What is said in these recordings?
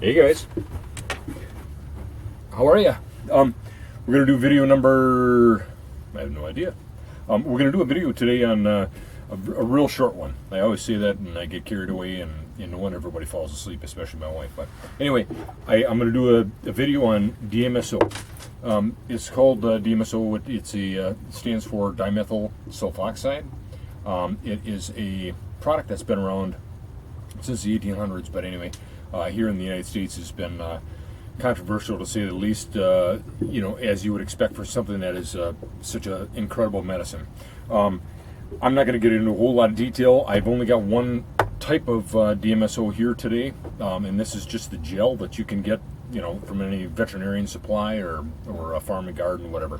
Hey guys, how are you? We're gonna do video number. I have no idea. We're gonna do a video today on a real short one. I always say that, and I get carried away, and no wonder everybody falls asleep, especially my wife. But anyway, I'm gonna do a video on DMSO. It's called DMSO. It stands for dimethyl sulfoxide. It is a product that's been around since the 1800s, but anyway, here in the United States it's been controversial to say the least, as you would expect for something that is such an incredible medicine. I'm not going to get into a whole lot of detail. I've only got one type of DMSO here today, and this is just the gel that you can get, from any veterinarian supply or a farm and garden, whatever.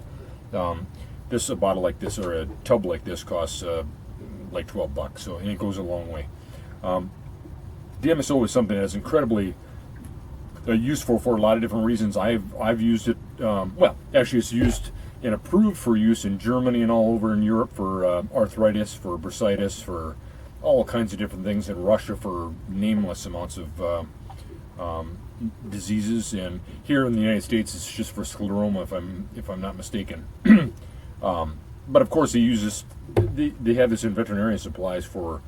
A bottle like this or a tub like this costs like $12, and it goes a long way. DMSO is something that's incredibly useful for a lot of different reasons. I've used it. Actually, it's used and approved for use in Germany and all over in Europe for arthritis, for bursitis, for all kinds of different things. In Russia for nameless amounts of diseases, and here in the United States it's just for scleroma, if I'm not mistaken. But of course, they have this in veterinarian supplies for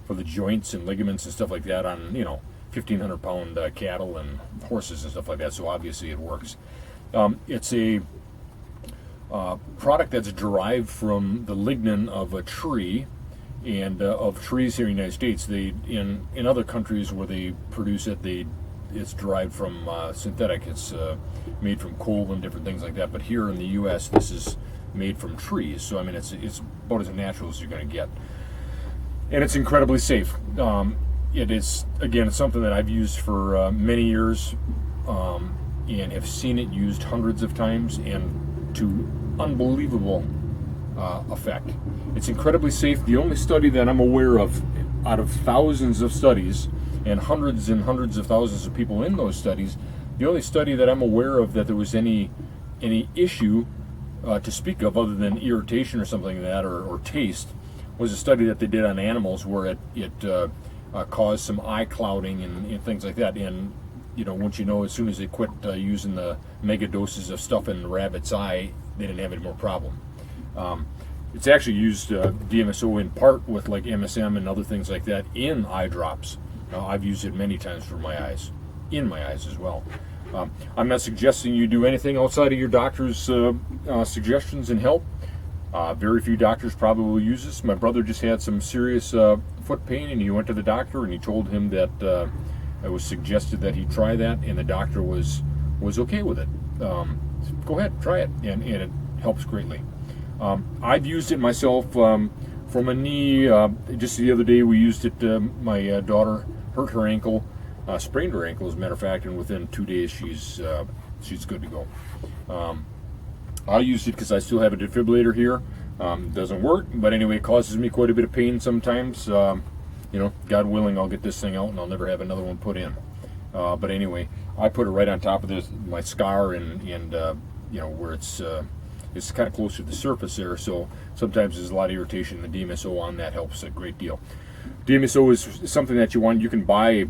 the joints and ligaments and stuff like that on 1,500-pound cattle and horses and stuff like that. So obviously it works. It's a product that's derived from the lignin of a tree, and of trees here in the United States. In other countries where they produce it, it's derived from synthetic. It's made from coal and different things like that. But here in the U.S., this is made from trees. So I mean, it's about as natural as you're going to get. And it's incredibly safe. It is, again, it's something that I've used for many years, and have seen it used hundreds of times and to unbelievable effect. It's incredibly safe. The only study that I'm aware of out of thousands of studies and hundreds of thousands of people in those studies, the only study that I'm aware of that there was any issue to speak of other than irritation or something like that, or taste, was a study that they did on animals where it caused some eye clouding and things like that. And once as soon as they quit using the mega doses of stuff in the rabbit's eye, they didn't have any more problem. It's actually used DMSO in part with like MSM and other things like that in eye drops. I've used it many times for my eyes, in my eyes as well. I'm not suggesting you do anything outside of your doctor's suggestions and help. Very few doctors probably will use this. My brother just had some serious foot pain, and he went to the doctor, and he told him that it was suggested that he try that, and the doctor was okay with it. Go ahead, try it, and it helps greatly. I've used it myself for my knee. Just the other day we used it. My daughter hurt her ankle, sprained her ankle as a matter of fact, and within 2 days she's good to go. I used it because I still have a defibrillator here. It doesn't work, but anyway, it causes me quite a bit of pain sometimes. God willing, I'll get this thing out and I'll never have another one put in. But anyway, I put it right on top of my scar, and where it's kind of close to the surface there. So sometimes there's a lot of irritation. The DMSO on that helps a great deal. DMSO is something that you can buy,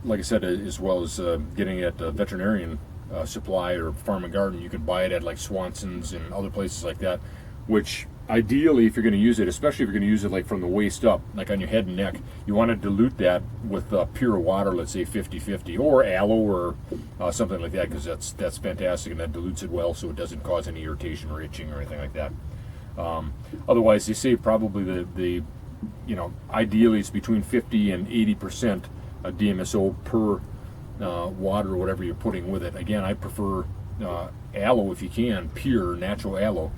like I said, as well as getting it at a veterinarian supply or farm and garden. You can buy it at like Swanson's and other places like that, which ideally, if you're going to use it, especially if you're going to use it like from the waist up, like on your head and neck, you want to dilute that with pure water, let's say 50-50, or aloe or something like that, because that's fantastic, and that dilutes it well, so it doesn't cause any irritation or itching or anything like that. Otherwise, they say probably the ideally it's between 50 and 80% DMSO per water or whatever you're putting with it. Again, I prefer aloe if you can, pure natural aloe,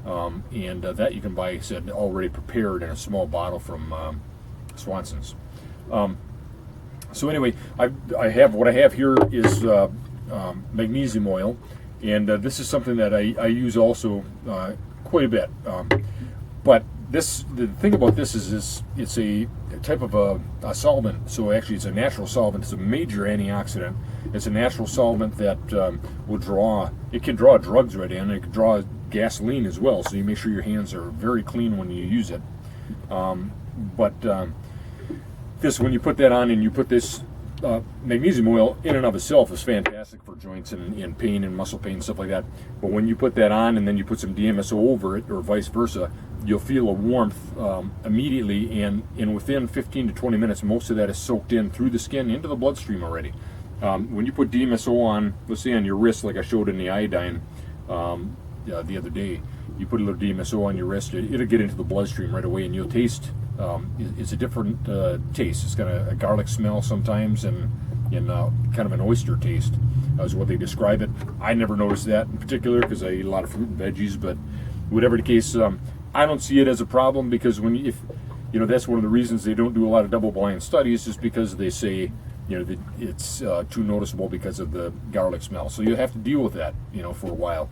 and that you can buy, said, already prepared in a small bottle from Swanson's. So anyway, what I have here is magnesium oil, and this is something that I use also quite a bit. But the thing about this is it's a type of a solvent. So actually, it's a natural solvent. It's a major antioxidant. It's a natural solvent that it can draw drugs right in. It can draw gasoline as well. So you make sure your hands are very clean when you use it. When you put that on and you put this magnesium oil in and of itself is fantastic for joints and pain and muscle pain, stuff like that. But when you put that on and then you put some DMSO over it, or vice versa, you'll feel a warmth immediately, and within 15 to 20 minutes, most of that is soaked in through the skin into the bloodstream already. When you put DMSO on, let's say on your wrist, like I showed in the iodine the other day, you put a little DMSO on your wrist, it'll get into the bloodstream right away, and you'll taste. It's a different taste. It's got a garlic smell sometimes, and kind of an oyster taste is what they describe it. I never noticed that in particular because I eat a lot of fruit and veggies, but whatever the case, I don't see it as a problem, because if that's one of the reasons they don't do a lot of double-blind studies, is because they say that it's too noticeable because of the garlic smell. So you have to deal with that for a while.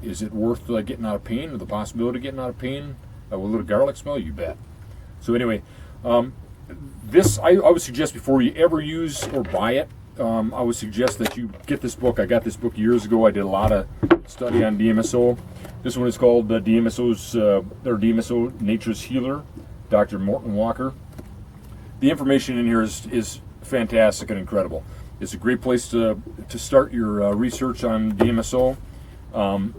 Is it worth getting out of pain, or the possibility of getting out of pain with a little garlic smell? You bet. So anyway, this I would suggest before you ever use or buy it, I would suggest that you get this book. I got this book years ago. I did a lot of study on DMSO. This one is called DMSO Nature's Healer, Dr. Morton Walker. The information in here is fantastic and incredible. It's a great place to start your research on DMSO.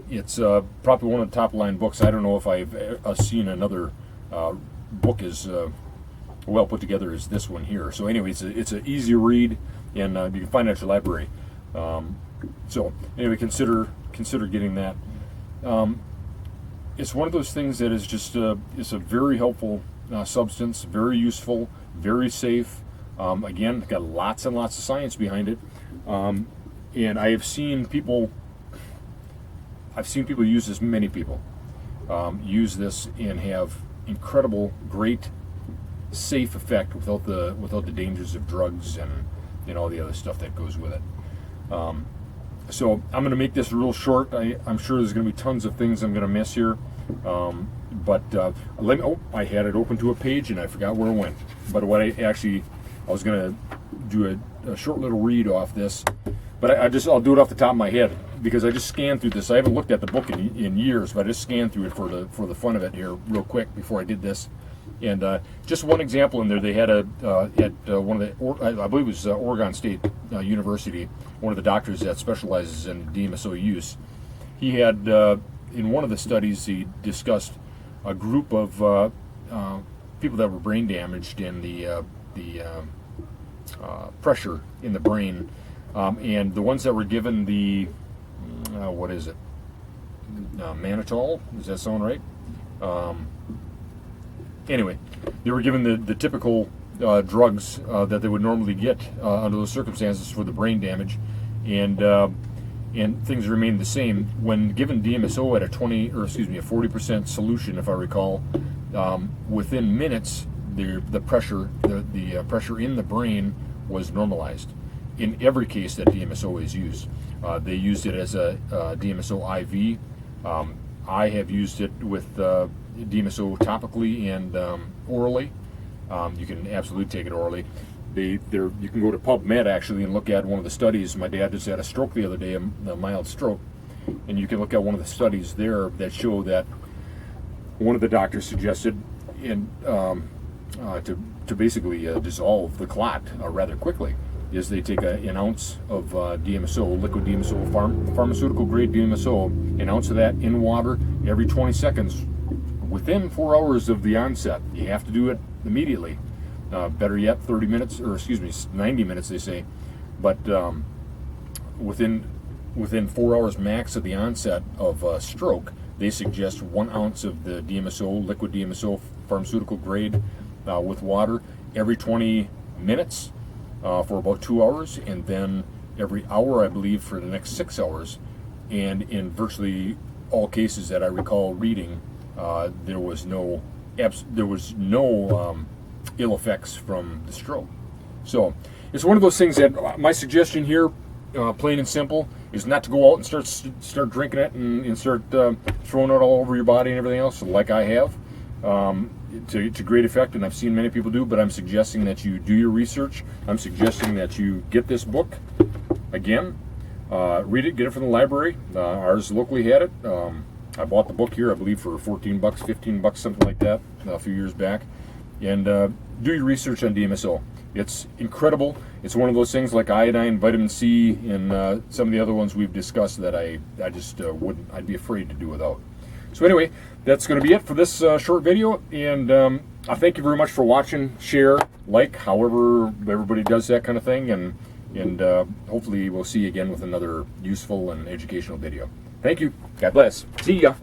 It's probably one of the top line books. I don't know if I've seen another book as well put together as this one here. So anyway, it's an easy read, and you can find it at your library. So anyway, consider getting that. It's one of those things that is just it's a very helpful substance, very useful, very safe. Again, got lots and lots of science behind it, and I've seen people use this. Many people use this and have incredible, great, safe effect without the dangers of drugs and all the other stuff that goes with it. So I'm going to make this real short. I'm sure there's going to be tons of things I'm going to miss here. But I had it open to a page and I forgot where it went. But I was going to do a short little read off this. But I'll do it off the top of my head, because I just scanned through this. I haven't looked at the book in years, but I just scanned through it for the fun of it here real quick before I did this. And just one example in there, they had at one of the, I believe it was Oregon State University, one of the doctors that specializes in DMSO use. He had, in one of the studies, he discussed a group of people that were brain damaged, and the pressure in the brain, and the ones that were given the what is it? Mannitol? Does that sound right? Anyway, they were given the typical drugs that they would normally get under those circumstances for the brain damage, and things remained the same when given DMSO at a 40% solution, if I recall. Within minutes, the pressure in the brain was normalized. In every case that DMSO is used, they used it as a DMSO IV. I have used it with DMSO topically and orally. You can absolutely take it orally. You can go to PubMed actually and look at one of the studies. My dad just had a stroke the other day, a mild stroke, and you can look at one of the studies there that show that one of the doctors suggested to basically dissolve the clot rather quickly is they take an ounce of DMSO, liquid DMSO, pharmaceutical grade DMSO, an ounce of that in water every 20 seconds within 4 hours of the onset. You have to do it immediately. Better yet, 90 minutes they say. But within 4 hours max of the onset of stroke, they suggest 1 ounce of the DMSO, liquid DMSO, pharmaceutical grade with water every 20 minutes for about 2 hours, and then every hour, I believe, for the next 6 hours. And in virtually all cases that I recall reading, there was no ill effects from the stroke. So it's one of those things that my suggestion here, plain and simple, is not to go out and start drinking it and start throwing it all over your body and everything else, like I have, to great effect, and I've seen many people do. But I'm suggesting that you do your research. I'm suggesting that you get this book. Again, read it, get it from the library. Ours locally had it. I bought the book here, I believe, for $14, $15, something like that, a few years back. And do your research on DMSO. It's incredible. It's one of those things like iodine, vitamin C, and some of the other ones we've discussed that I just wouldn't, I'd be afraid to do without. So anyway, that's going to be it for this short video, and I thank you very much for watching, share, like, however everybody does that kind of thing, and hopefully we'll see you again with another useful and educational video. Thank you. God bless. See ya.